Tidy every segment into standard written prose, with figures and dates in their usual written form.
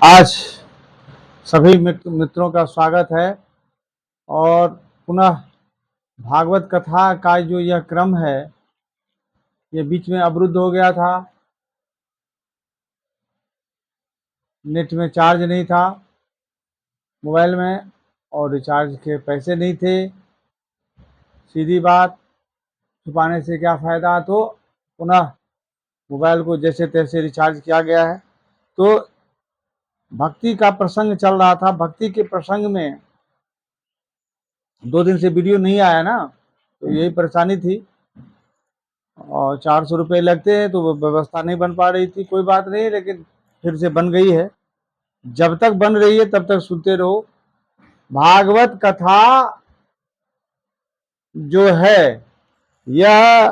आज सभी मित्रों का स्वागत है और पुनः भागवत कथा का जो यह क्रम है, ये बीच में अवरुद्ध हो गया था। नेट में चार्ज नहीं था मोबाइल में और रिचार्ज के पैसे नहीं थे। सीधी बात, छुपाने से क्या फ़ायदा। तो पुनः मोबाइल को जैसे तैसे रिचार्ज किया गया है। तो भक्ति का प्रसंग चल रहा था। भक्ति के प्रसंग में 2 दिन से वीडियो नहीं आया ना, तो यही परेशानी थी। और 400 रुपये लगते हैं तो वो व्यवस्था नहीं बन पा रही थी। कोई बात नहीं, लेकिन फिर से बन गई है। जब तक बन रही है तब तक सुनते रहो। भागवत कथा जो है यह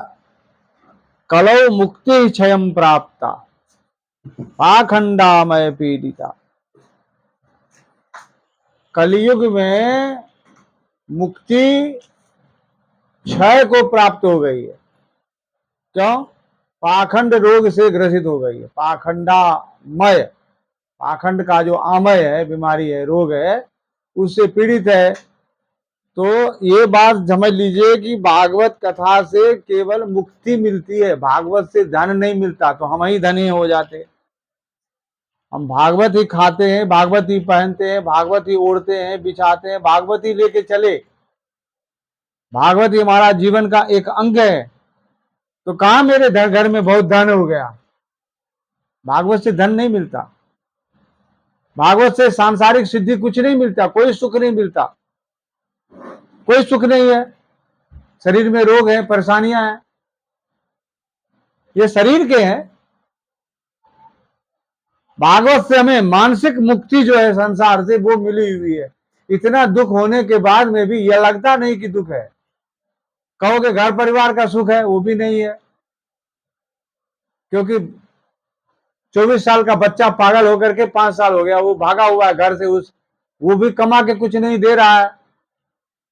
कलौ मुक्ति क्षयम प्राप्ता पाखंडामय पीड़िता। कलयुग में मुक्ति क्षय को प्राप्त हो गई है। क्यों? पाखंड रोग से ग्रसित हो गई है। पाखंडामय, पाखंड का जो आमय है, बीमारी है, रोग है, उससे पीड़ित है। तो ये बात समझ लीजिए कि भागवत कथा से केवल मुक्ति मिलती है, भागवत से धन नहीं मिलता। तो हम ही धनी हो जाते। हम भागवत ही खाते हैं, भागवत ही पहनते हैं, भागवत ही ओढ़ते हैं, बिछाते हैं, भागवत ही लेके चले, भागवत ही हमारा जीवन का एक अंग है। तो कहा मेरे घर में बहुत धन हो गया। भागवत से धन नहीं मिलता। भागवत से सांसारिक सिद्धि कुछ नहीं मिलता, कोई सुख नहीं मिलता, कोई सुख नहीं है। शरीर में रोग है, परेशानियां हैं, ये शरीर के हैं। भागवत से हमें मानसिक मुक्ति जो है संसार से, वो मिली हुई है। इतना दुख होने के बाद में भी यह लगता नहीं कि दुख है। कहोगे घर परिवार का सुख है, वो भी नहीं है। क्योंकि 24 साल का बच्चा पागल होकर के 5 साल हो गया, वो भागा हुआ है घर से, वो भी कमा के कुछ नहीं दे रहा है,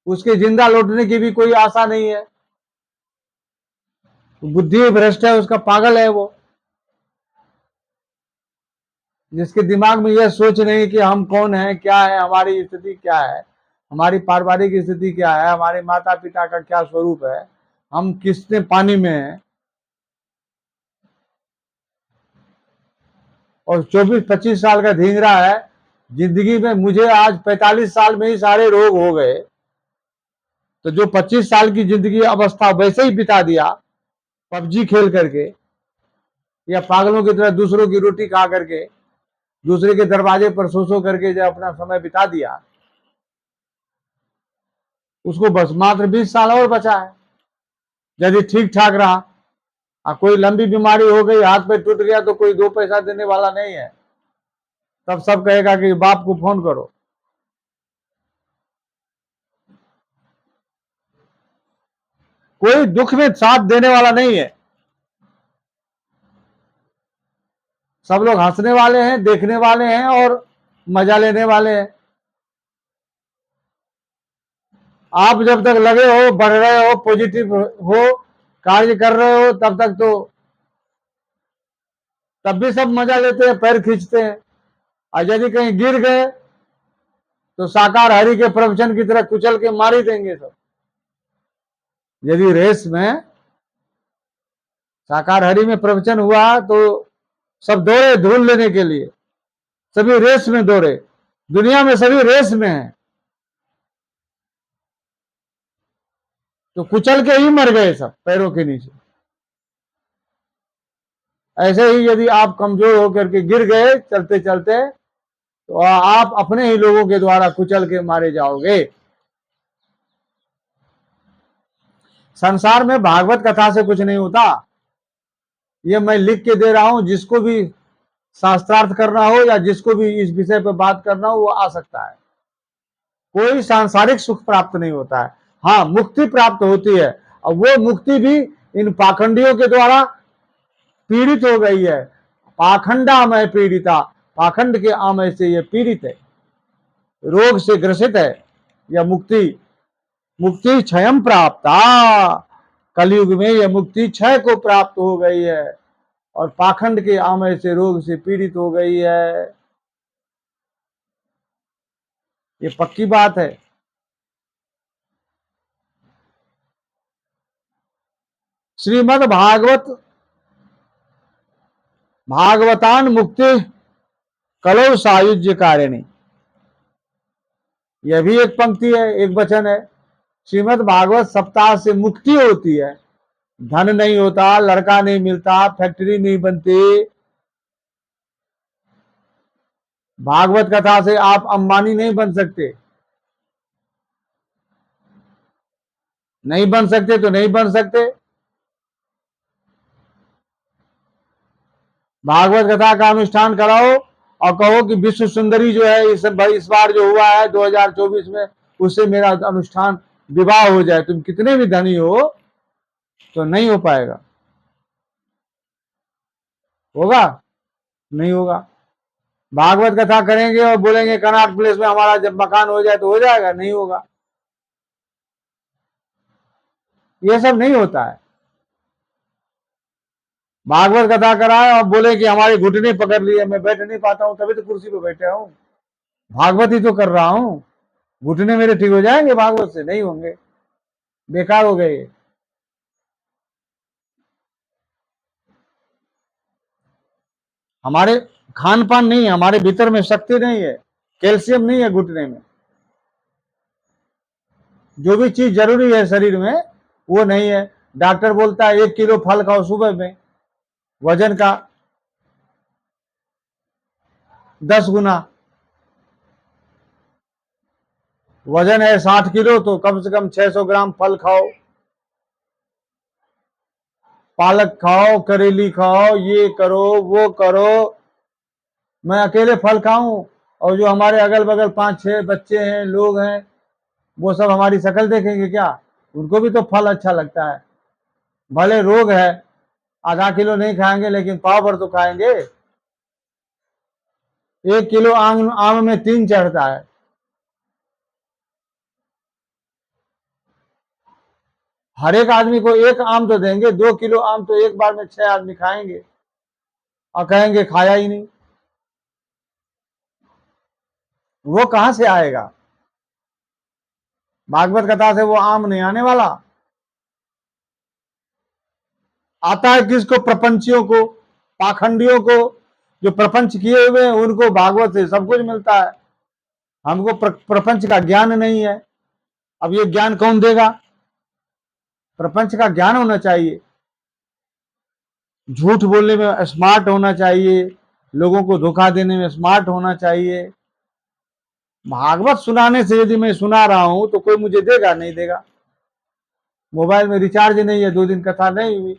उसके जिंदा लौटने की भी कोई आशा नहीं है। बुद्धि भ्रष्ट है उसका, पागल है वो, जिसके दिमाग में यह सोच नहीं कि हम कौन है, क्या है, हमारी स्थिति क्या है, हमारी पारिवारिक स्थिति क्या है, हमारे माता पिता का क्या स्वरूप है, हम किसने पानी में हैं। और 24-25 साल का ढींगरा है जिंदगी में। मुझे आज 45 साल में ही सारे रोग हो गए। तो जो 25 साल की जिंदगी अवस्था वैसे ही बिता दिया, पबजी खेल करके या पागलों की तरह दूसरों की रोटी खा करके, दूसरे के दरवाजे पर सो करके जो अपना समय बिता दिया, उसको बस मात्र 20 साल और बचा है। यदि ठीक ठाक रहा, कोई लंबी बीमारी हो गई, हाथ पे टूट गया, तो कोई 2 पैसा देने वाला नहीं है। तब सब कहेगा कि बाप को फोन करो। कोई दुख में साथ देने वाला नहीं है। सब लोग हंसने वाले हैं, देखने वाले हैं और मजा लेने वाले हैं। आप जब तक लगे हो, बढ़ रहे हो, पॉजिटिव हो, कार्य कर रहे हो, तब तक तो तब भी सब मजा लेते हैं, पैर खींचते हैं। और यदि कहीं गिर गए तो साकार हरि के प्रवचन की तरह कुचल के मार ही देंगे सब। यदि रेस में साकार हरि में प्रवचन हुआ तो सब दौड़े धूल लेने के लिए, सभी रेस में दौड़े। दुनिया में सभी रेस में है, तो कुचल के ही मर गए सब पैरों के नीचे। ऐसे ही यदि आप कमजोर होकर के गिर गए चलते चलते, तो आप अपने ही लोगों के द्वारा कुचल के मारे जाओगे। संसार में भागवत कथा से कुछ नहीं होता। ये मैं लिख के दे रहा हूं, जिसको भी शास्त्रार्थ करना हो या जिसको भी इस विषय पर बात करना हो, वो आ सकता है। कोई सांसारिक सुख प्राप्त नहीं होता है। हाँ, मुक्ति प्राप्त होती है, और वो मुक्ति भी इन पाखंडियों के द्वारा पीड़ित हो गई है। पाखंडामय पीड़िता, पाखंड के आमय से ये पीड़ित है, रोग से ग्रसित है। यह मुक्ति मुक्ति क्षयम प्राप्त, कलयुग में यह मुक्ति क्षय को प्राप्त हो गई है और पाखंड के आमय से, रोग से पीड़ित हो गई है। ये पक्की बात है। श्रीमद् भागवतान मुक्ति कलौ सायुज्य कारिणी, यह भी एक पंक्ति है, एक वचन है। श्रीमद् भागवत सप्ताह से मुक्ति होती है। धन नहीं होता, लड़का नहीं मिलता, फैक्ट्री नहीं बनती। भागवत कथा से आप अंबानी नहीं बन सकते। नहीं बन सकते तो नहीं बन सकते। भागवत कथा का अनुष्ठान कराओ और कहो कि विश्व सुंदरी जो है इस बार जो हुआ है 2024 में, उससे मेरा अनुष्ठान विवाह हो जाए। तुम कितने भी धनी हो तो नहीं हो पाएगा। होगा? नहीं होगा। भागवत कथा करेंगे और बोलेंगे कनॉट प्लेस में हमारा जब मकान हो जाए तो हो जाएगा, नहीं होगा। ये सब नहीं होता है। भागवत कथा कराए और बोले कि हमारे घुटने पकड़ लिए, मैं बैठ नहीं पाता हूं, तभी तो कुर्सी पे बैठा हूं। भागवत ही तो कर रहा हूं। घुटने मेरे ठीक हो जाएंगे भागवत से? नहीं होंगे, बेकार हो गए। हमारे खान पान नहीं है, हमारे भीतर में शक्ति नहीं है, कैल्शियम नहीं है घुटने में। जो भी चीज जरूरी है शरीर में वो नहीं है। डॉक्टर बोलता है 1 किलो फल खाओ सुबह में, वजन का 10 गुना। वजन है 60 किलो तो कम से कम 600 ग्राम फल खाओ, पालक खाओ, करेली खाओ, ये करो वो करो। मैं अकेले फल खाऊं और जो हमारे अगल बगल 5-6 बच्चे हैं, लोग हैं, वो सब हमारी शक्ल देखेंगे क्या? उनको भी तो फल अच्छा लगता है। भले रोग है, आधा किलो नहीं खाएंगे लेकिन पाव भर तो खाएंगे। 1 किलो आम में 3 चढ़ता है। हर एक आदमी को एक आम तो देंगे, 2 किलो आम तो एक बार में 6 आदमी खाएंगे और कहेंगे खाया ही नहीं। वो कहां से आएगा? भागवत कथा से वो आम नहीं आने वाला। आता है किसको? प्रपंचियों को, पाखंडियों को, जो प्रपंच किए हुए हैं उनको भागवत से सब कुछ मिलता है। हमको प्रपंच का ज्ञान नहीं है। अब ये ज्ञान कौन देगा? प्रपंच का ज्ञान होना चाहिए, झूठ बोलने में स्मार्ट होना चाहिए, लोगों को धोखा देने में स्मार्ट होना चाहिए। भागवत सुनाने से यदि मैं सुना रहा हूं तो कोई मुझे देगा? नहीं देगा। मोबाइल में रिचार्ज नहीं है, 2 दिन कथा नहीं हुई।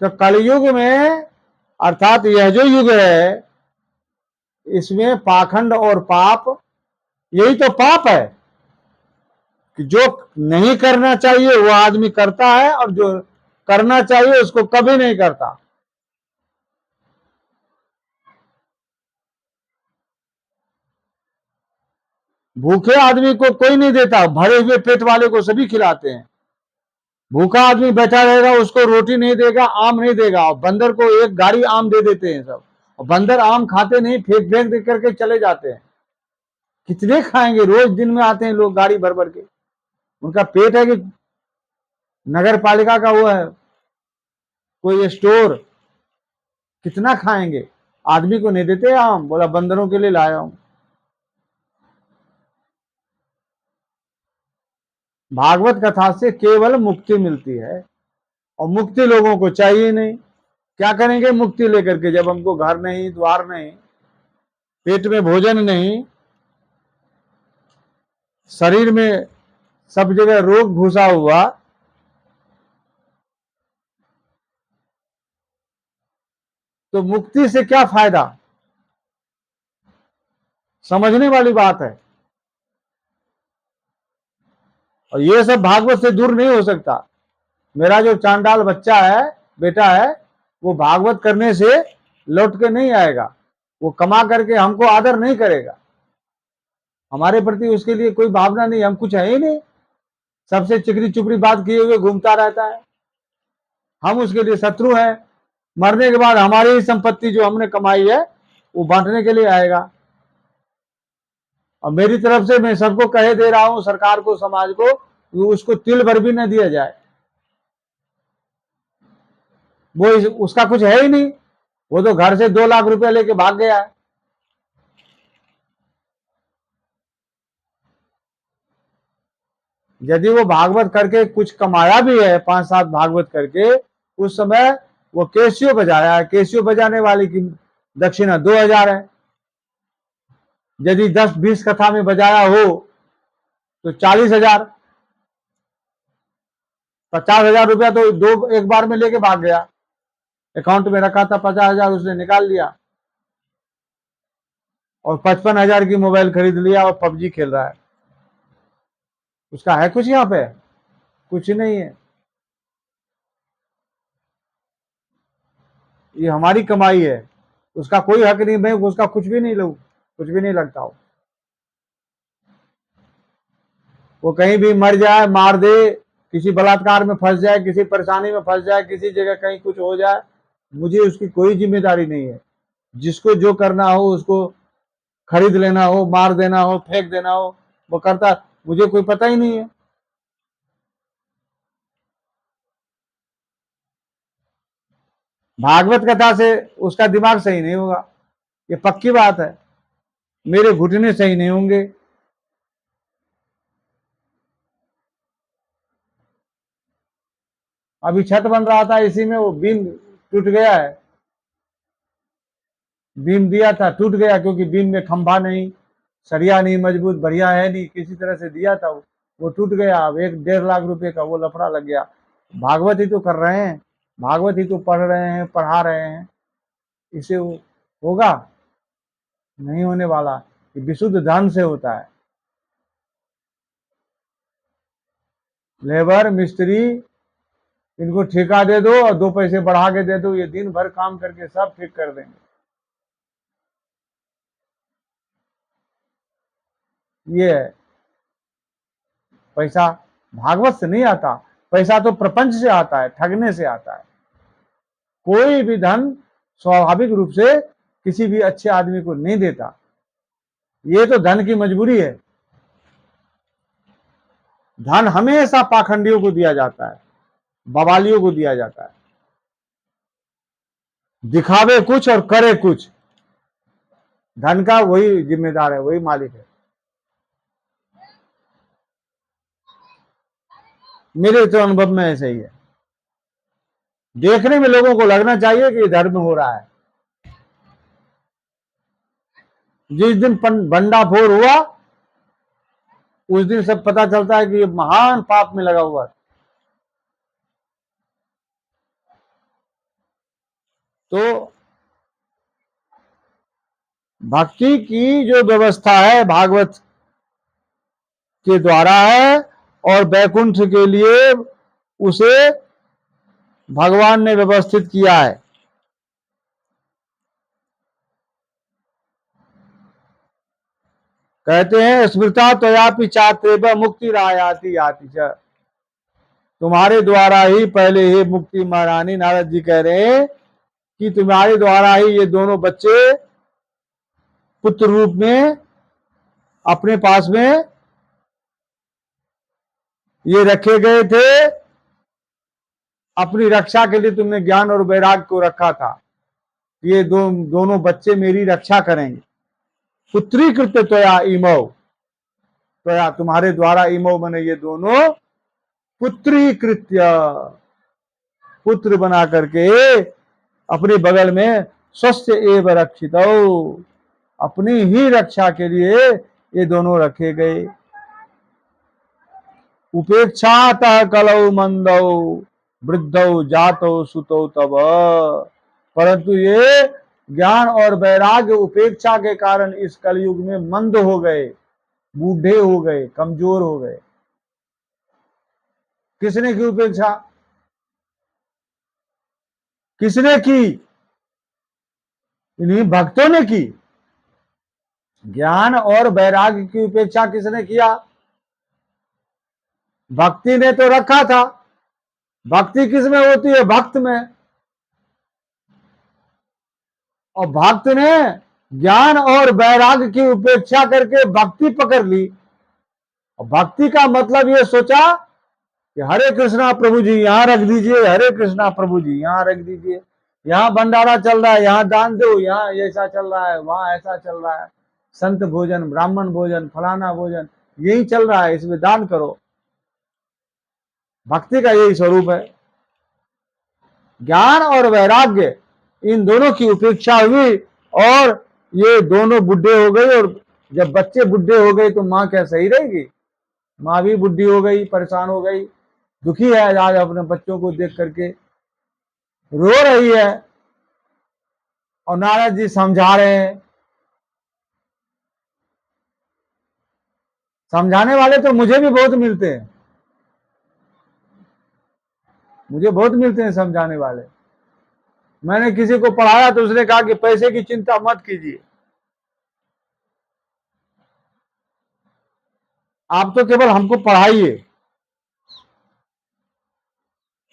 तो कलयुग में, अर्थात यह जो युग है, इसमें पाखंड और पाप, यही तो पाप है कि जो नहीं करना चाहिए वो आदमी करता है और जो करना चाहिए उसको कभी नहीं करता। भूखे आदमी को कोई नहीं देता, भरे हुए पेट वाले को सभी खिलाते हैं। भूखा आदमी बैठा रहेगा, उसको रोटी नहीं देगा, आम नहीं देगा, और बंदर को एक गाड़ी आम दे देते हैं सब, और बंदर आम खाते नहीं, फेंक फेंक दे करके चले जाते हैं। कितने खाएंगे? रोज दिन में आते हैं लोग गाड़ी भर भर के। उनका पेट है कि नगर पालिका का वो है कोई स्टोर? कितना खाएंगे? आदमी को नहीं देते आम, बोला बंदरों के लिए लाया हूं। भागवत कथा से केवल मुक्ति मिलती है और मुक्ति लोगों को चाहिए नहीं। क्या करेंगे मुक्ति लेकर के जब हमको घर नहीं, द्वार नहीं, पेट में भोजन नहीं, शरीर में सब जगह रोग घुसा हुआ, तो मुक्ति से क्या फायदा? समझने वाली बात है। और ये सब भागवत से दूर नहीं हो सकता। मेरा जो चांडाल बच्चा है, बेटा है, वो भागवत करने से लौट के नहीं आएगा। वो कमा करके हमको आदर नहीं करेगा, हमारे प्रति उसके लिए कोई भावना नहीं, हम कुछ है ही नहीं, सबसे चिकरी चुपड़ी बात किए हुए घूमता रहता है। हम उसके लिए शत्रु हैं। मरने के बाद हमारी ही संपत्ति जो हमने कमाई है वो बांटने के लिए आएगा। और मेरी तरफ से मैं सबको कहे दे रहा हूं, सरकार को, समाज को, उसको तिल भर भी न दिया जाए। वो उसका कुछ है ही नहीं, वो तो घर से 2 लाख रुपया लेके भाग गया है। यदि वो भागवत करके कुछ कमाया भी है, 5-7 भागवत करके, उस समय वो केसियो बजाया है, केसियो बजाने वाले की दक्षिणा 2000 है। यदि 10-20 कथा में बजाया हो तो 40,000, 50,000 रुपया तो दो एक बार में लेके भाग गया। अकाउंट में रखा था 50,000, उसने निकाल लिया और 55,000 की मोबाइल खरीद लिया और पबजी खेल रहा है। उसका है कुछ यहाँ पे? कुछ नहीं है। ये हमारी कमाई है, उसका कोई हक नहीं, मैं उसका कुछ भी नहीं लूं, कुछ भी नहीं लगता हो। वो कहीं भी मर जाए, मार दे, किसी बलात्कार में फंस जाए, किसी परेशानी में फंस जाए, किसी जगह कहीं कुछ हो जाए, मुझे उसकी कोई जिम्मेदारी नहीं है। जिसको जो करना हो, उसको खरीद लेना हो, मार देना हो, फेंक देना हो, वो करता, मुझे कोई पता ही नहीं है। भागवत कथा से उसका दिमाग सही नहीं होगा, ये पक्की बात है। मेरे घुटने सही नहीं होंगे। अभी छत बन रहा था, इसी में वो बीम टूट गया है। बीम दिया था, टूट गया, क्योंकि बीम में खंभा नहीं, सरिया नहीं मजबूत, बढ़िया है नहीं, किसी तरह से दिया था, वो टूट गया। अब 1-1.5 लाख रुपए का वो लफड़ा लग गया। भागवत ही तो कर रहे हैं, भागवत ही तो पढ़ रहे हैं, पढ़ा रहे हैं, इसे होगा? नहीं होने वाला। ये विशुद्ध धन से होता है। लेबर मिस्त्री, इनको ठेका दे दो और 2 पैसे बढ़ा के दे दो, ये दिन भर काम करके सब ठीक कर देंगे। ये है पैसा। भागवत से नहीं आता पैसा, तो प्रपंच से आता है, ठगने से आता है। कोई भी धन स्वाभाविक रूप से किसी भी अच्छे आदमी को नहीं देता, ये तो धन की मजबूरी है। धन हमेशा पाखंडियों को दिया जाता है, बवालियों को दिया जाता है, दिखावे कुछ और करे कुछ। धन का वही जिम्मेदार है, वही मालिक है। मेरे तो अनुभव में ऐसे ही है। देखने में लोगों को लगना चाहिए कि धर्म हो रहा है। जिस दिन भंडाफोड़ हुआ, उस दिन सब पता चलता है कि ये महान पाप में लगा हुआ है। तो भक्ति की जो व्यवस्था है भागवत के द्वारा है, और वैकुंठ के लिए उसे भगवान ने व्यवस्थित किया है। कहते हैं स्मृता त्वयापि चात्रेव मुक्ति रायाति याति च। तुम्हारे द्वारा ही पहले ही मुक्ति, महारानी नारद जी कह रहे हैं कि तुम्हारे द्वारा ही ये दोनों बच्चे पुत्र रूप में अपने पास में ये रखे गए थे। अपनी रक्षा के लिए तुमने ज्ञान और वैराग्य को रखा था। ये दोनों बच्चे मेरी रक्षा करेंगे। पुत्रीकृत त्वया इमौ, त्वया तुम्हारे द्वारा, इमौ मने ये दोनों, पुत्रीकृत्य पुत्र बना करके अपने बगल में, स्वस्थ एव रक्षित, अपनी ही रक्षा के लिए ये दोनों रखे गए। उपेक्षातः कलौ मंदौ वृद्धौ जातौ सुतौ तब। परंतु ये ज्ञान और वैराग्य उपेक्षा के कारण इस कलयुग में मंद हो गए, बूढ़े हो गए, कमजोर हो गए। किसने की उपेक्षा? किसने की? इन्हीं भक्तों ने की। ज्ञान और वैराग्य की उपेक्षा किसने किया? भक्ति ने तो रखा था। भक्ति किसमें होती है? भक्त में। और भक्त ने ज्ञान और वैराग्य की उपेक्षा करके भक्ति पकड़ ली। और भक्ति का मतलब ये सोचा कि हरे कृष्णा प्रभु जी यहाँ रख दीजिए, हरे कृष्णा प्रभु जी यहाँ रख दीजिए, यहाँ भंडारा चल रहा है यहाँ दान दो, यहाँ ऐसा चल रहा है वहां ऐसा चल रहा है, संत भोजन, ब्राह्मण भोजन, फलाना भोजन यही चल रहा है, इसमें दान करो। भक्ति का यही स्वरूप है। ज्ञान और वैराग्य इन दोनों की उपेक्षा हुई और ये दोनों बुढ़े हो गए। और जब बच्चे बुढ़े हो गए तो माँ क्या सही रहेगी? माँ भी बुढ़ी हो गई, परेशान हो गई, दुखी है आज अपने बच्चों को देख करके, रो रही है। और नारद जी समझा रहे हैं। समझाने वाले तो मुझे भी बहुत मिलते हैं, मुझे बहुत मिलते हैं समझाने वाले। मैंने किसी को पढ़ाया तो उसने कहा कि पैसे की चिंता मत कीजिए, आप तो केवल हमको पढ़ाइए,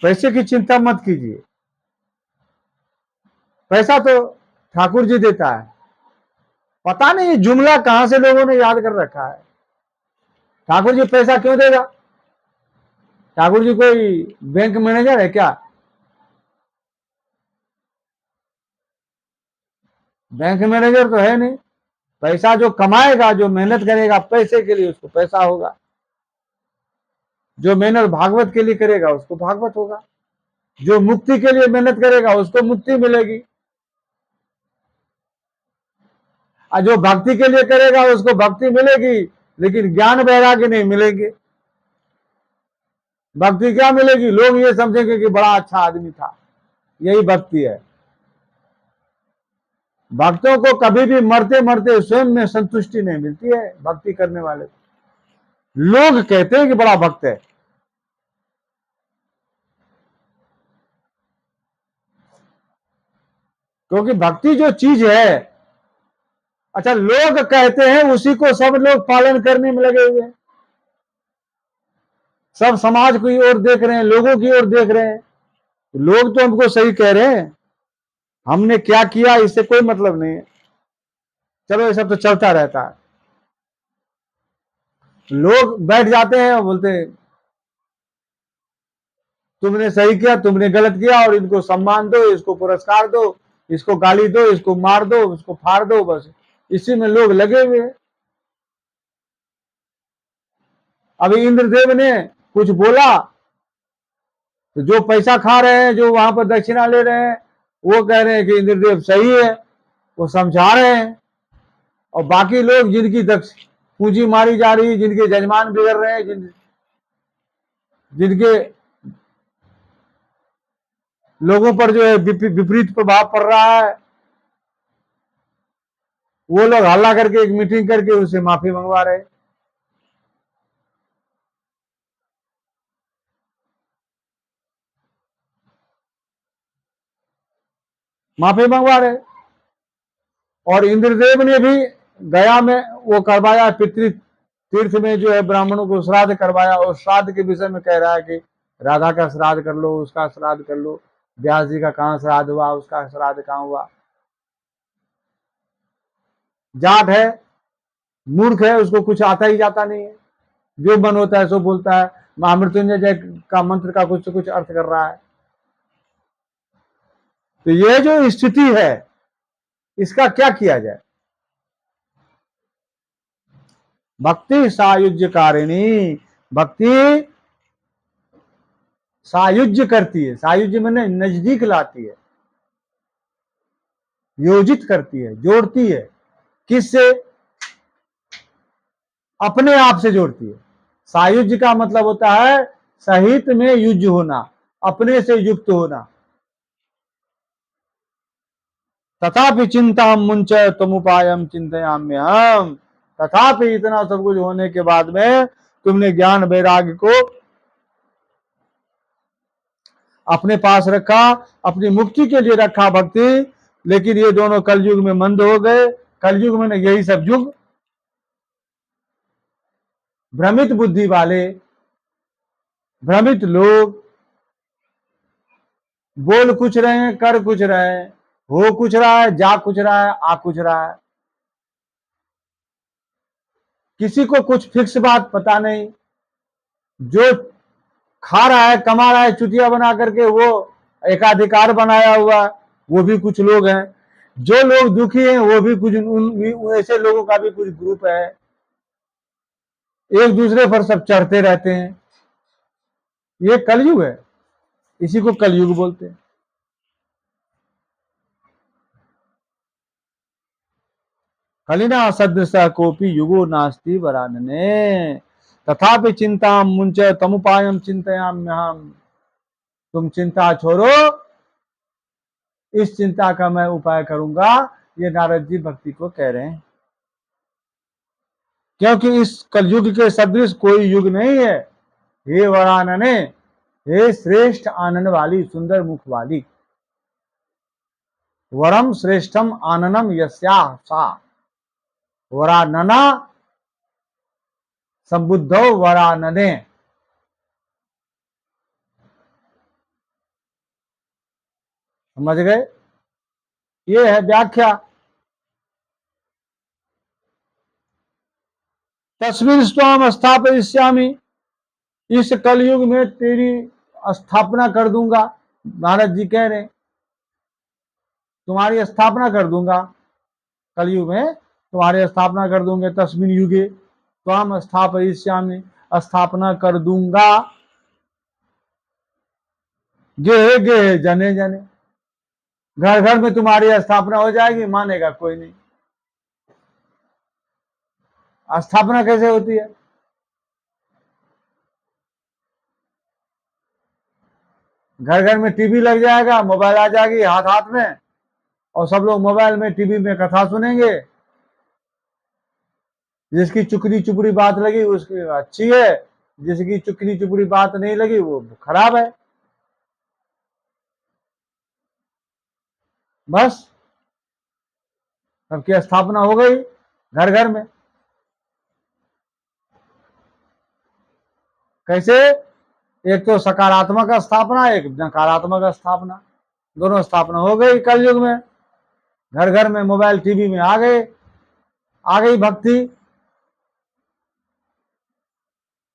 पैसे की चिंता मत कीजिए, पैसा तो ठाकुर जी देता है। पता नहीं जुमला कहां से लोगों ने याद कर रखा है। ठाकुर जी पैसा क्यों देगा? ठाकुर जी कोई बैंक मैनेजर है क्या? बैंक मैनेजर तो है नहीं। पैसा जो कमाएगा, जो मेहनत करेगा पैसे के लिए, उसको पैसा होगा। जो मेहनत भागवत के लिए करेगा उसको भागवत होगा। जो मुक्ति के लिए मेहनत करेगा उसको मुक्ति मिलेगी। और जो भक्ति के लिए करेगा उसको भक्ति मिलेगी, लेकिन ज्ञान वैराग्य नहीं मिलेंगे। भक्ति क्या मिलेगी? लोग ये समझेंगे कि बड़ा अच्छा आदमी था, यही भक्ति है। भक्तों को कभी भी मरते मरते स्वयं में संतुष्टि नहीं मिलती है। भक्ति करने वाले लोग कहते हैं कि बड़ा भक्त है, क्योंकि भक्ति जो चीज है, अच्छा लोग कहते हैं उसी को सब लोग पालन करने में लगे हुए हैं। सब समाज की ओर देख रहे हैं, लोगों की ओर देख रहे हैं। लोग तो हमको सही कह रहे हैं, हमने क्या किया इससे कोई मतलब नहीं है। चलो ये सब तो चलता रहता है। लोग बैठ जाते हैं और बोलते हैं तुमने सही किया, तुमने गलत किया, और इनको सम्मान दो, इसको पुरस्कार दो, इसको गाली दो, इसको मार दो, इसको फाड़ दो, बस इसी में लोग लगे हुए हैं। अभी इंद्रदेव ने कुछ बोला तो जो पैसा खा रहे हैं, जो वहां पर दक्षिणा ले रहे हैं, वो कह रहे हैं कि इंद्रदेव सही है, वो समझा रहे हैं। और बाकी लोग जिनकी पूंजी मारी जा रही है, जिनके जजमान बिगड़ रहे हैं, जिनके लोगों पर जो है विपरीत प्रभाव पड़ रहा है, वो लोग हल्ला करके एक मीटिंग करके उससे माफी मंगवा रहे। माफी मंगवा रहे। और इंद्रदेव ने भी गया में वो करवाया, पितृ तीर्थ में जो है ब्राह्मणों को श्राद्ध करवाया, और श्राद्ध के विषय में कह रहा है कि राधा का श्राद्ध कर लो, उसका श्राद्ध कर लो, व्यास जी का कहां श्राद्ध हुआ, उसका श्राद्ध कहां हुआ। जाट है, मूर्ख है, उसको कुछ आता ही जाता नहीं है, जो मन होता है सो बोलता है। महामृत्युंजय जय का मंत्र का कुछ कुछ अर्थ कर रहा है। तो ये जो स्थिति है, इसका क्या किया जाए? भक्ति सायुज्य कारिणी, भक्ति सायुज्य करती है। सायुज्य मैंने नजदीक लाती है, योजित करती है, जोड़ती है। किससे? अपने आप से जोड़ती है। सायुज्य का मतलब होता है सहित में युज्य होना, अपने से युक्त होना। तथापि चिंता मुंच तुम उपायम चिंतयाम्यहम, तथापि इतना सब कुछ होने के बाद में तुमने ज्ञान वैराग्य को अपने पास रखा, अपनी मुक्ति के लिए रखा भक्ति, लेकिन ये दोनों कलयुग में मंद हो गए। कलयुग में यही सब युग, भ्रमित बुद्धि वाले, भ्रमित लोग बोल कुछ रहे हैं, कर कुछ रहे हैं, हो कुछ रहा है, जा कुछ रहा है, आ कुछ रहा है। किसी को कुछ फिक्स बात पता नहीं, जो खा रहा है कमा रहा है चुतिया बना करके वो एकाधिकार बनाया हुआ, वो भी कुछ लोग हैं। जो लोग दुखी हैं वो भी कुछ ऐसे लोगों का भी कुछ ग्रुप है, एक दूसरे पर सब चढ़ते रहते हैं। ये कलयुग है, इसी को कलयुग बोलते हैं। कलिना सदृश कोपी युगो नास्ति वरानने तथापि चिंता मुंच तमुपायम चिंतयाम्यहम। तुम चिंता छोड़ो, इस चिंता का मैं उपाय करूंगा, ये नारद जी भक्ति को कह रहे हैं। क्योंकि इस कलयुग के सदृश कोई युग नहीं है। हे वरानने, हे श्रेष्ठ आनंद वाली, सुंदर मुख वाली। वरम श्रेष्ठम आननम यस्या सा वरानना संबुद्धो वरानने। समझ गए? ये है व्याख्या। तस्मिन् स्वाम स्थापयिष्यामि, इस कलयुग में तेरी स्थापना कर दूंगा। नारद जी कह रहे तुम्हारी स्थापना कर दूंगा, कलयुग में तुम्हारी स्थापना कर दूंगे। तस्मिन् युगे स्वाम स्थापयिष्यामि, स्थापना कर दूंगा। गेहे गेहे जने जने, घर घर में तुम्हारी स्थापना हो जाएगी, मानेगा कोई नहीं। स्थापना कैसे होती है? घर घर में टीवी लग जाएगा, मोबाइल आ जाएगी हाथ हाथ में, और सब लोग मोबाइल में टीवी में कथा सुनेंगे। जिसकी चुकनी चुपड़ी बात लगी उसकी अच्छी है, जिसकी चुकनी चुपड़ी बात नहीं लगी वो खराब है। बस सबकी स्थापना हो गई घर घर में। कैसे? एक तो सकारात्मक स्थापना, एक नकारात्मक स्थापना, दोनों स्थापना हो गई कलयुग में। घर घर में मोबाइल टीवी में आ गई भक्ति।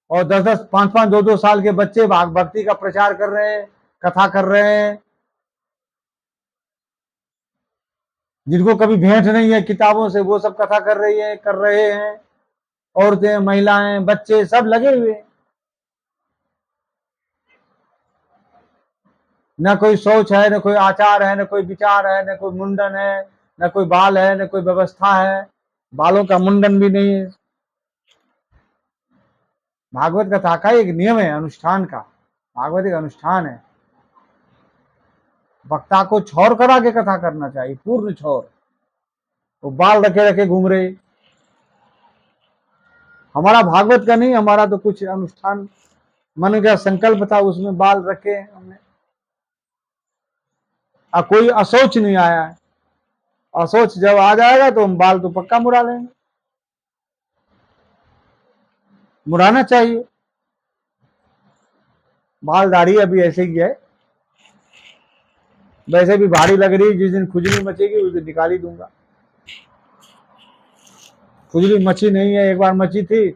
और 10-10, 5-5, 2-2 साल के बच्चे भक्ति का प्रचार कर रहे हैं, कथा कर रहे हैं। जिनको कभी भेंट नहीं है किताबों से, वो सब कथा कर रहे हैं। औरतें, महिलाएं, बच्चे सब लगे हुए। न कोई सोच है, न कोई आचार है, न कोई विचार है, न कोई मुंडन है, न कोई बाल है, न कोई व्यवस्था है। बालों का मुंडन भी नहीं है। भागवत कथा का एक नियम है अनुष्ठान का। भागवत एक अनुष्ठान है। वक्ता को छौर करा के कथा करना चाहिए, पूर्ण छौर। वो बाल रखे रखे घूम रहे। हमारा भागवत का नहीं, हमारा तो कुछ अनुष्ठान मन का संकल्प था, उसमें बाल रखे हमने। कोई असोच नहीं आया है। असोच जब आ जाएगा तो हम बाल तो पक्का मुड़ा लेंगे। मुड़ाना चाहिए। बाल दाढ़ी अभी ऐसे ही है, वैसे भी भारी लग रही है। जिस दिन खुजली मचेगी उस दिन निकाल ही दूंगा। खुजली मची नहीं है, एक बार मची थी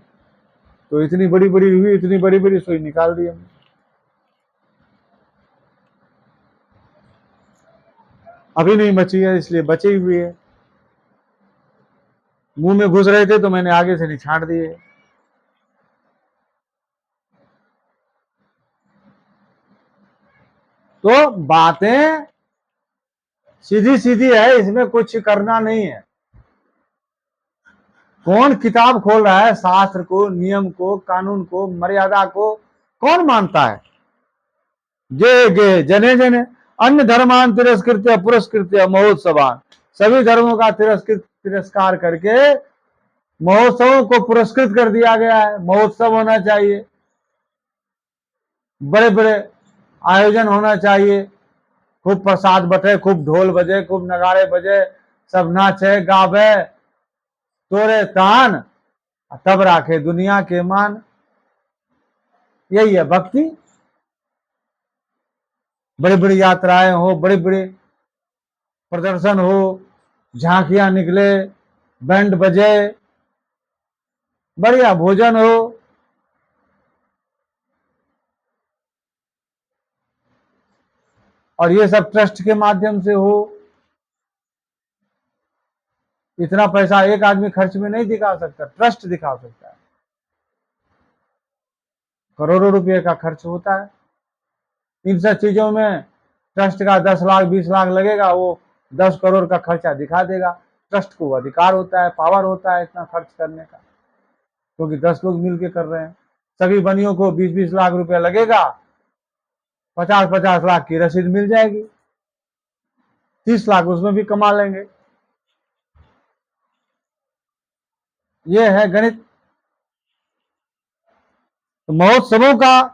तो इतनी बड़ी बड़ी हुई, इतनी बड़ी बड़ी सुई निकाल दी हमने। अभी नहीं मची है इसलिए बची हुई है। मुंह में घुस रहे थे तो मैंने आगे से निछाड़ दिए। तो बातें सीधी सीधी है, इसमें कुछ करना नहीं है। कौन किताब खोल रहा है? शास्त्र को, नियम को, कानून को, मर्यादा को कौन मानता है? गे गे जने जने अन्य धर्मान तिरस्कृत्य पुरस्कृत्य महोत्सवान, सभी धर्मों का तिरस्कार करके महोत्सवों को पुरस्कृत कर दिया गया है। महोत्सव होना चाहिए, बड़े बड़े आयोजन होना चाहिए, खूब प्रसाद बटे, खूब ढोल बजे, खूब नगाड़े बजे, सब नाचे गावे, तोरे तान, तब राखे दुनिया के मान। यही है भक्ति। बड़ी बड़ी यात्राएं हो, बड़े बड़े प्रदर्शन हो, झांकियां निकले, बैंड बजे, बढ़िया भोजन हो, और ये सब ट्रस्ट के माध्यम से हो। इतना पैसा एक आदमी खर्च में नहीं दिखा सकता, ट्रस्ट दिखा सकता है। करोड़ों रुपए का खर्च होता है इन सब चीजों में। ट्रस्ट का 10 लाख 20 लाख लगेगा, वो 10 करोड़ का खर्चा दिखा देगा। ट्रस्ट को अधिकार होता है, पावर होता है इतना खर्च करने का, क्योंकि 10 लोग मिलकर कर रहे हैं। सभी बनियों को 20-20 लाख रुपया लगेगा, 50-50 लाख की रसीद मिल जाएगी, 30 लाख उसमें भी कमा लेंगे। ये है गणित। तो महोत्सवों का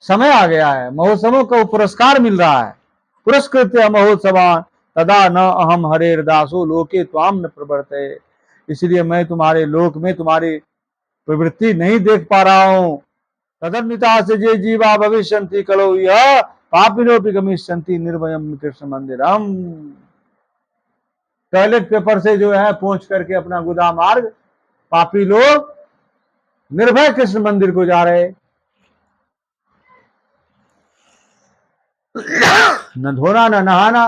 समय आ गया है, महोत्सवों को पुरस्कार मिल रहा है। पुरस्कृत्य महोत्सवान तदा न अहम हरेर दासो लोके त्वाम न प्रवर्ते। इसलिए मैं तुम्हारे लोक में तुम्हारी प्रवृत्ति नहीं देख पा रहा हूं। तदन्विता से जे जीवा भविष्यन्ति कलो यह पापिनोपि गमिष्यन्ति निर्भयम कृष्ण मंदिरम। टॉयलेट पेपर से जो है पोंछ करके अपना गुदा मार्ग पापी लोग निर्भय कृष्ण मंदिर को जा रहे। न धोना न नहाना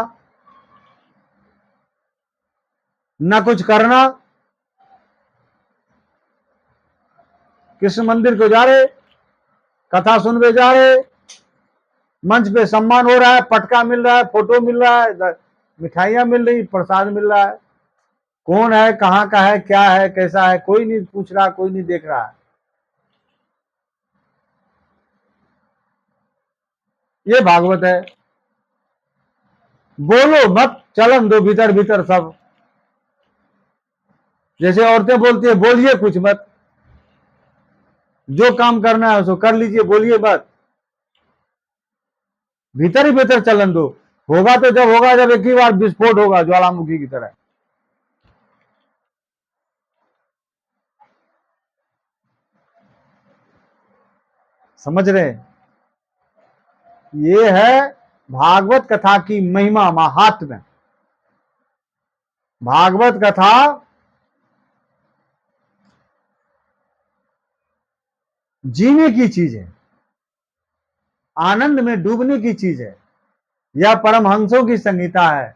न कुछ करना, कृष्ण मंदिर को जा रहे, कथा सुनने जा रहे, मंच पे सम्मान हो रहा है, पटका मिल रहा है, फोटो मिल रहा है, मिठाइयां मिल रही, प्रसाद मिल रहा है। कौन है, कहां का है, क्या है, कैसा है, कोई नहीं पूछ रहा, कोई नहीं देख रहा है। ये भागवत है। बोलो मत, चलन दो भीतर भीतर सब। जैसे औरतें बोलती है बोलिए कुछ मत, जो काम करना है उसको कर लीजिए, बोलिए मत, भीतर ही भीतर चलन दो। होगा तो जब होगा जब एक ही बार विस्फोट होगा ज्वालामुखी की तरह। समझ रहे? ये है भागवत कथा की महिमा, महात्म्य। भागवत कथा जीने की चीज है, आनंद में डूबने की चीज है। यह परमहंसों की संगीता है।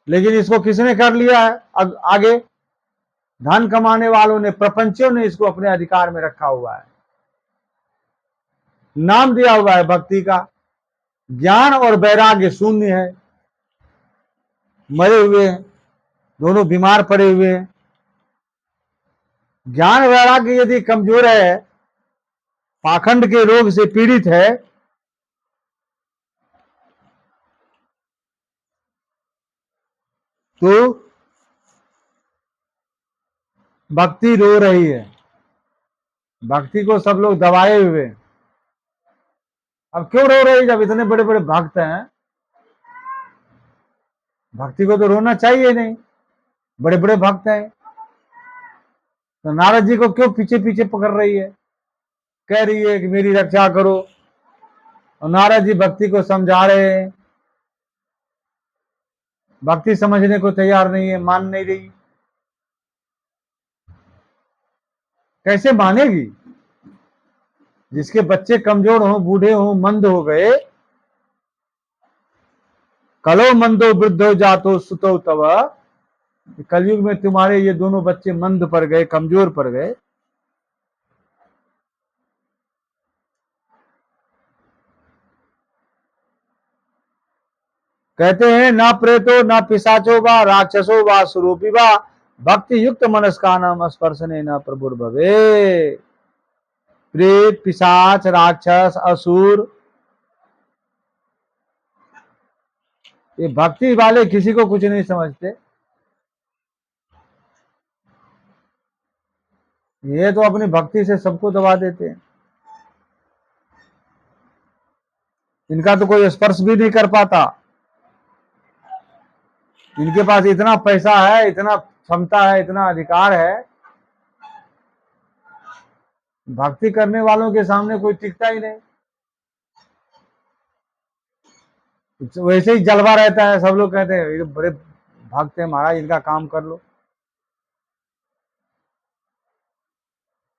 लेकिन इसको किसने कर लिया है आगे? धन कमाने वालों ने, प्रपंचियों ने इसको अपने अधिकार में रखा हुआ है। नाम दिया हुआ है भक्ति का। ज्ञान और वैराग्य शून्य है, मरे हुए हैं, दोनों बीमार पड़े हुए हैं। ज्ञान वैराग्य यदि कमजोर है, पाखंड के रोग से पीड़ित है, तो भक्ति रो रही है। भक्ति को सब लोग दबाए हुए। अब क्यों रो रही? जब इतने बड़े बड़े भक्त हैं, भक्ति को तो रोना चाहिए नहीं, बड़े बड़े भक्त हैं। तो नारद जी को क्यों पीछे पीछे पकड़ रही है, कह रही है कि मेरी रक्षा करो, और नारद जी भक्ति को समझा रहे हैं। भक्ति समझने को तैयार नहीं है, मान नहीं रही। कैसे मानेगी? जिसके बच्चे कमजोर हो, बूढ़े हो, मंद हो गए, कलो मंदो वृद्धो जातो सुतो तव, कलयुग में तुम्हारे ये दोनों बच्चे मंद पड़ गए, कमजोर पड़ गए। कहते हैं ना प्रेतो ना पिशाचो वा राक्षसो वा सुरूपी वा भक्ति युक्त मनस्का नाम स्पर्शने न प्रभुर्भवे। प्रेत, पिशाच, राक्षस, असुर, ये भक्ति वाले किसी को कुछ नहीं समझते। ये तो अपनी भक्ति से सबको दबा देते हैं। इनका तो कोई स्पर्श भी नहीं कर पाता। इनके पास इतना पैसा है, इतना क्षमता है, इतना अधिकार है, भक्ति करने वालों के सामने कोई टिकता ही नहीं। वैसे ही जलवा रहता है, सब लोग कहते हैं ये बड़े भक्त हैं महाराज, इनका काम कर लो।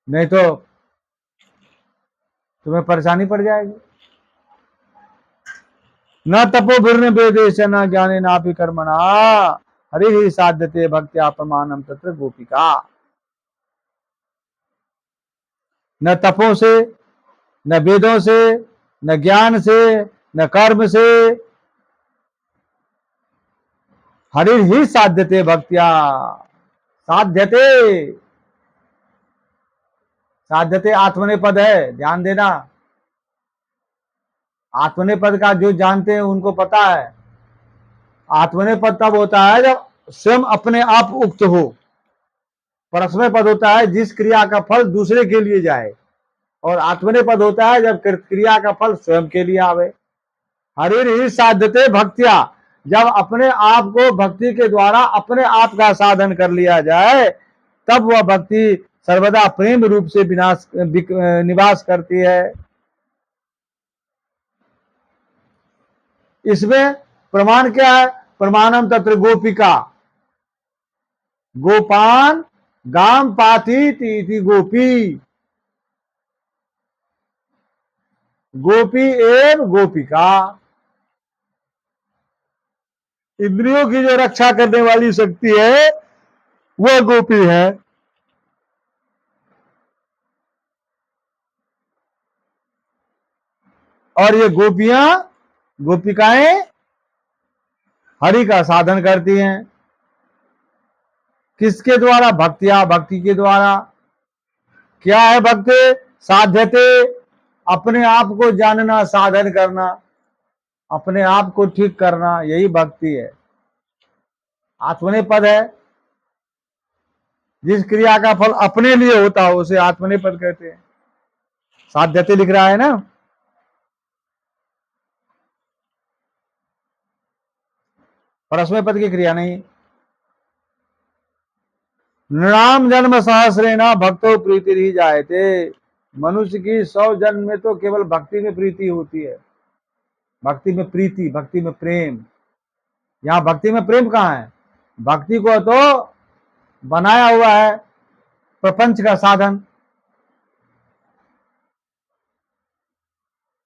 नहीं तो तुम्हें परेशानी पड़ जाएगी। न तपो भिर्न वेदेश न ज्ञाने नापि कर्मणा हरि ही साध्यते भक्त्या प्रमाणम तत्र गोपिका। न तपों से, न वेदों से, न ज्ञान से, न कर्म से, हरि ही साध्यते भक्त्या। साध्यते, साध्यते आत्मनेपद है, ध्यान देना। आत्मनेपद का जो जानते हैं उनको पता है। आत्मनेपद तब होता है जब स्वयं अपने आप उक्त हो। परस्मै पद होता है जिस क्रिया का फल दूसरे के लिए जाए, और आत्मनेपद होता है जब क्रिया का फल स्वयं के लिए आवे। हरिर ही साध्यते भक्त्या, जब अपने आप को भक्ति के द्वारा अपने आप का साधन कर लिया जाए, तब वह भक्ति सर्वदा प्रेम रूप से निवास करती है। इसमें प्रमाण क्या है? प्रमाणम तत्र गोपिका। गोपान गाम पाती इति गोपी। गोपी एवं गोपिका। इंद्रियों की जो रक्षा करने वाली शक्ति है वह गोपी है। और ये गोपियां, गोपिकाएं हरि का साधन करती हैं। किसके द्वारा? भक्तिया, भक्ति के द्वारा। क्या है भक्ति? साध्यते, अपने आप को जानना, साधन करना, अपने आप को ठीक करना, यही भक्ति है। आत्मनेपद है, जिस क्रिया का फल अपने लिए होता हो उसे आत्मनेपद कहते हैं। साध्यते लिख रहा है ना, परस्मै पद की क्रिया नहीं। नृणाम जन्म सहस्रेना भक्तो प्रीति ही जायते। मनुष्य की 100 जन्म में तो केवल भक्ति में प्रीति होती है। भक्ति में प्रीति, भक्ति में प्रेम। यहां भक्ति में प्रेम कहां है? भक्ति को तो बनाया हुआ है प्रपंच का साधन।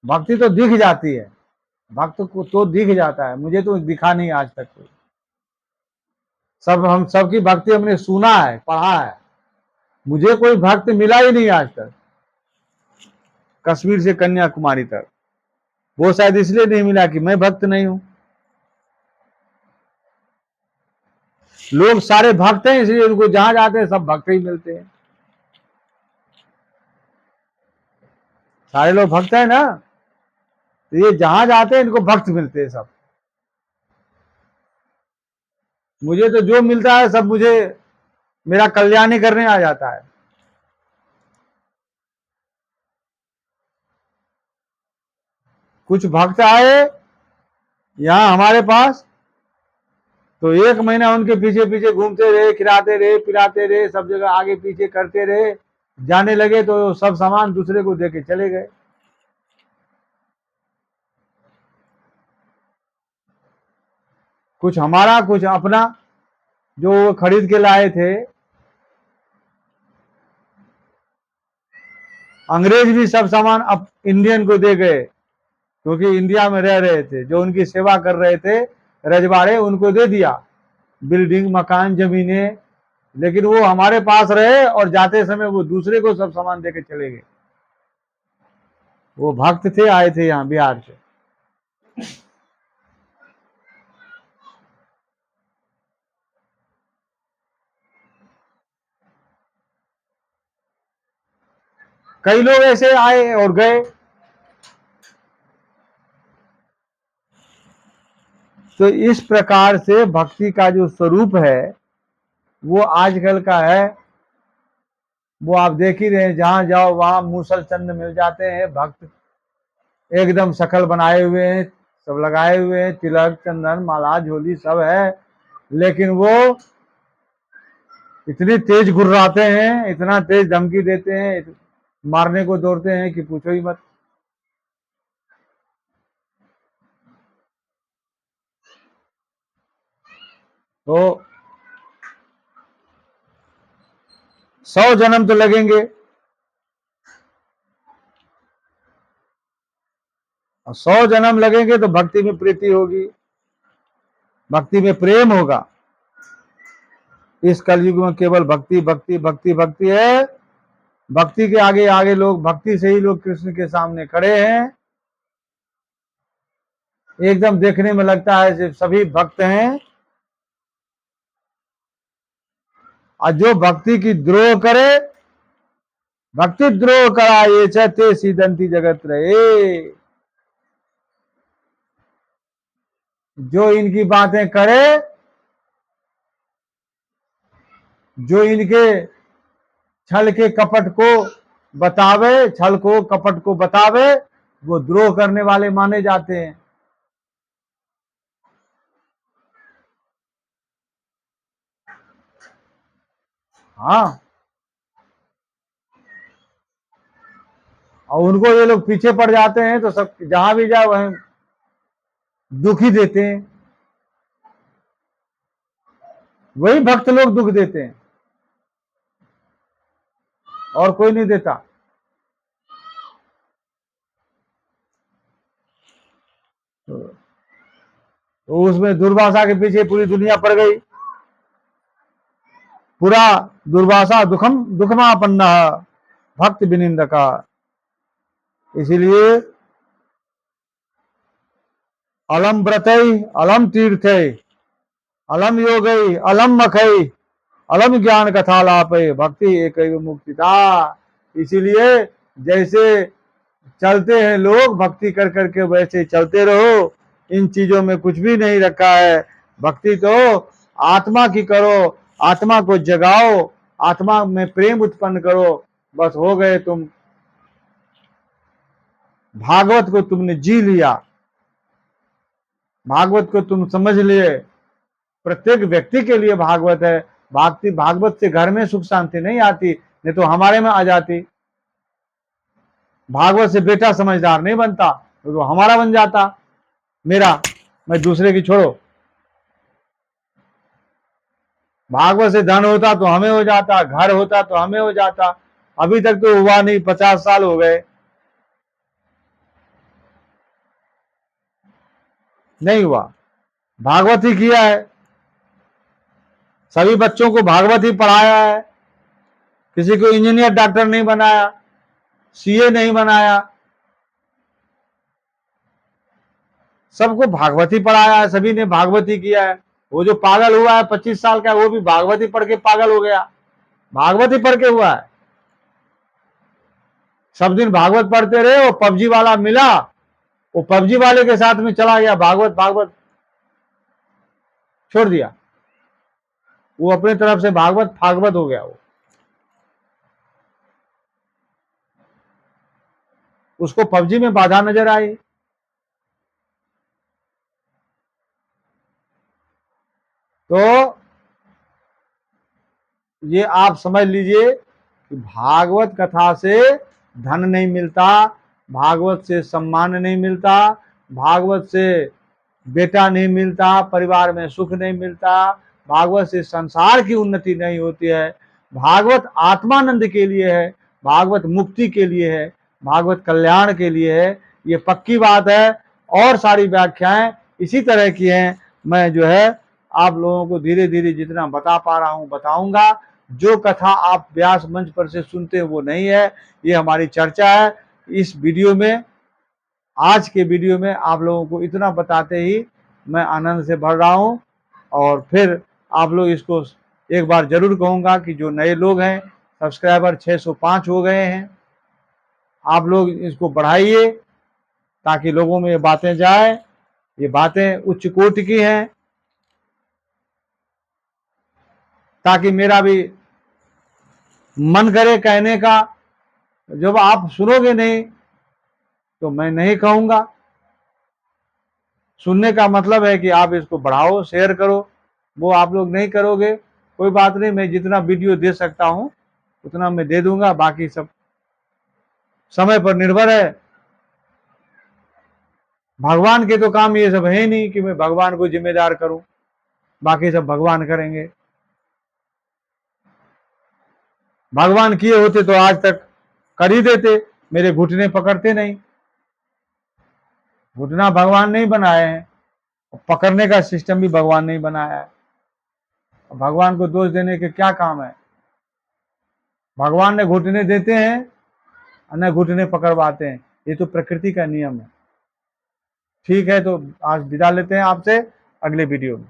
भक्ति तो दिख जाती है, भक्त को तो दिख जाता है, मुझे तो दिखा नहीं आज तक कोई। सब हम सबकी भक्ति हमने सुना है, पढ़ा है, मुझे कोई भक्त मिला ही नहीं आज तक, कश्मीर से कन्याकुमारी तक। वो शायद इसलिए नहीं मिला कि मैं भक्त नहीं हूं। लोग सारे भक्त हैं इसलिए उनको जहां जाते हैं सब भक्त ही मिलते हैं। सारे लोग भक्त हैं ना, तो ये जहां जाते हैं इनको भक्त मिलते हैं सब। मुझे तो जो मिलता है सब मुझे मेरा कल्याण ही करने आ जाता है। कुछ भक्त आए यहां हमारे पास, तो 1 महीना उनके पीछे पीछे घूमते रहे, खिलाते रहे, पिलाते रहे, सब जगह आगे पीछे करते रहे। जाने लगे तो सब सामान दूसरे को देके चले गए। कुछ हमारा कुछ अपना जो खरीद के लाए थे। अंग्रेज भी सब सामान अब इंडियन को दे गए, क्योंकि इंडिया में रह रहे थे, जो उनकी सेवा कर रहे थे रजवाड़े, उनको दे दिया बिल्डिंग, मकान, जमीनें। लेकिन वो हमारे पास रहे और जाते समय वो दूसरे को सब सामान देके चले गए। वो भक्त थे, आए थे यहाँ बिहार से। कई लोग ऐसे आए और गए। तो इस प्रकार से भक्ति का जो स्वरूप है वो आजकल का है। वो आप देख ही रहे हैं, जहां जाओ वहां मूसल चंद मिल जाते हैं। भक्त एकदम शकल बनाए हुए हैं, सब लगाए हुए हैं, तिलक, चंदन, माला, झोली सब है, लेकिन वो इतनी तेज गुर्राते हैं, इतना तेज धमकी देते हैं, मारने को दौड़ते हैं कि पूछो ही मत। तो 100 जन्म तो लगेंगे, और 100 जन्म लगेंगे तो भक्ति में प्रीति होगी, भक्ति में प्रेम होगा। इस कलयुग में केवल भक्ति भक्ति भक्ति भक्ति है। भक्ति के आगे आगे लोग, भक्ति से ही लोग कृष्ण के सामने खड़े हैं। एकदम देखने में लगता है सिर्फ सभी भक्त हैं। और जो भक्ति की द्रोह करे, भक्ति द्रोह करा ये चते सीदंती जगत रहे। जो इनकी बातें करे, जो इनके छल के कपट को बतावे, छल को कपट को बतावे, वो द्रोह करने वाले माने जाते हैं। हाँ, और उनको ये लोग पीछे पड़ जाते हैं तो सब जहां भी जाए वहीं दुख ही देते हैं। वही भक्त लोग दुख देते हैं और कोई नहीं देता। तो उसमें दुर्वासा के पीछे पूरी दुनिया पड़ गई। पूरा दुर्वासा दुखमापन्न भक्त विनिंद का। इसीलिए अलम व्रतई अलम तीर्थय अलम योगई अलम मखई अलम ज्ञान कथा लापय भक्ति एक मुक्तिता। इसीलिए जैसे चलते हैं लोग भक्ति कर करके वैसे चलते रहो। इन चीजों में कुछ भी नहीं रखा है। भक्ति तो आत्मा की करो, आत्मा को जगाओ, आत्मा में प्रेम उत्पन्न करो, बस हो गए तुम। भागवत को तुमने जी लिया, भागवत को तुम समझ लिए। प्रत्येक व्यक्ति के लिए भागवत है। भक्ति भागवत से घर में सुख शांति नहीं आती, नहीं तो हमारे में आ जाती। भागवत से बेटा समझदार नहीं बनता, तो हमारा बन जाता। मेरा, मैं दूसरे की छोड़ो। भागवत से धन होता तो हमें हो जाता, घर होता तो हमें हो जाता। अभी तक तो हुआ नहीं, 50 साल हो गए, नहीं हुआ। भागवत ही किया है, सभी बच्चों को भागवत ही पढ़ाया है। किसी को इंजीनियर डॉक्टर नहीं बनाया, सीए नहीं बनाया, सबको भागवत ही पढ़ाया है, सभी ने भागवत ही किया है। वो जो पागल हुआ है 25 साल का, वो भी भागवत ही पढ़ के पागल हो गया, भागवत ही पढ़ के हुआ है। सब दिन भागवत पढ़ते रहे, वो पबजी वाला मिला, वो पबजी वाले के साथ में चला गया, भागवत भागवत छोड़ दिया। वो अपनी तरफ से भागवत भागवत हो गया। वो उसको पबजी में बाधा नजर आई। तो ये आप समझ लीजिए कि भागवत कथा से धन नहीं मिलता, भागवत से सम्मान नहीं मिलता, भागवत से बेटा नहीं मिलता, परिवार में सुख नहीं मिलता, भागवत से संसार की उन्नति नहीं होती है। भागवत आत्मानंद के लिए है, भागवत मुक्ति के लिए है, भागवत कल्याण के लिए है। ये पक्की बात है। और सारी व्याख्याएं इसी तरह की हैं। मैं जो है आप लोगों को धीरे धीरे जितना बता पा रहा हूं बताऊंगा। जो कथा आप व्यास मंच पर से सुनते हैं वो नहीं है, ये हमारी चर्चा है। इस वीडियो में, आज के वीडियो में आप लोगों को इतना बताते ही मैं आनंद से भर रहा हूं। और फिर आप लोग इसको एक बार जरूर कहूंगा कि जो नए लोग हैं, सब्सक्राइबर 605 हो गए हैं, आप लोग इसको बढ़ाइए ताकि लोगों में ये बातें जाए। ये बातें उच्च कोटि की हैं, ताकि मेरा भी मन करे कहने का। जब आप सुनोगे नहीं तो मैं नहीं कहूंगा। सुनने का मतलब है कि आप इसको बढ़ाओ, शेयर करो। वो आप लोग नहीं करोगे, कोई बात नहीं, मैं जितना वीडियो दे सकता हूं उतना मैं दे दूंगा। बाकी सब समय पर निर्भर है। भगवान के तो काम ये सब है नहीं कि मैं भगवान को जिम्मेदार करूं, बाकी सब भगवान करेंगे। भगवान किए होते तो आज तक कर ही देते, मेरे घुटने पकड़ते नहीं। घुटना भगवान नहीं बनाए हैं, पकड़ने का सिस्टम भी भगवान नहीं बनाया है। भगवान को दोष देने के क्या काम है? भगवान ने घुटने देते हैं और न घुटने पकड़वाते हैं, ये तो प्रकृति का नियम है। ठीक है, तो आज विदा लेते हैं आपसे, अगले वीडियो में।